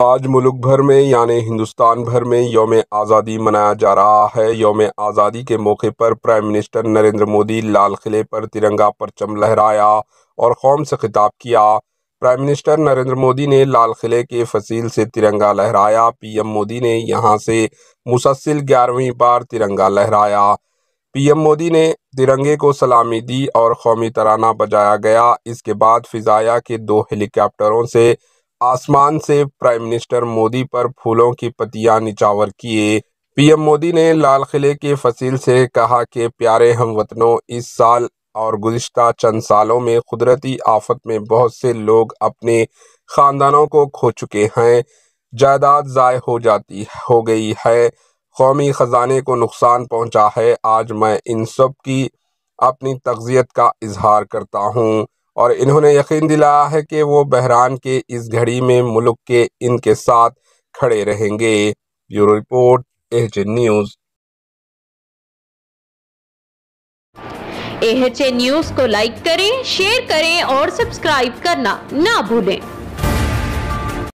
آج ملک بھر میں یعنی ہندوستان بھر میں یوم آزادی منایا جا رہا ہے۔ یوم آزادی کے موقع پر پرائم منسٹر نریندر مودی لال قلعے پر ترنگا پرچم لہرایا اور قوم سے خطاب کیا۔ پرائم منسٹر نریندر مودی نے لال قلعے کے فصیل سے ترنگا لہرایا۔ پی ایم مودی نے یہاں سے مسلسل 11ویں بار ترنگا لہرایا۔ پی ایم مودی نے ترنگے کو سلامی دی اور قومی ترانہ بجایا گیا۔ اس کے بعد فضائیہ کے 2 ہیلی کاپٹروں سے آسمان سے پرائم منسٹر مودی پر پھولوں کی پتیاں نچھاور کیے۔ پی ایم مودی نے لال قلعے کے فصیل سے کہا کہ پیارے ہم وطنوں، اس سال اور گزشتہ چند سالوں میں قدرتی آفت میں بہت سے لوگ اپنے خاندانوں کو کھو چکے ہیں، جائیداد ضائع ہو گئی ہے، قومی خزانے کو نقصان پہنچا ہے۔ آج میں ان سب کی اپنی تعزیت کا اظہار کرتا ہوں اور انہوں نے یقین دلایا ہے کہ وہ بحران کے اس گھڑی میں ملک کے ان کے ساتھ کھڑے رہیں گے۔ Bureau report AHN news. AHN news کو لائک کریں، شیئر کریں اور سبسکرائب کرنا نہ بھولیں۔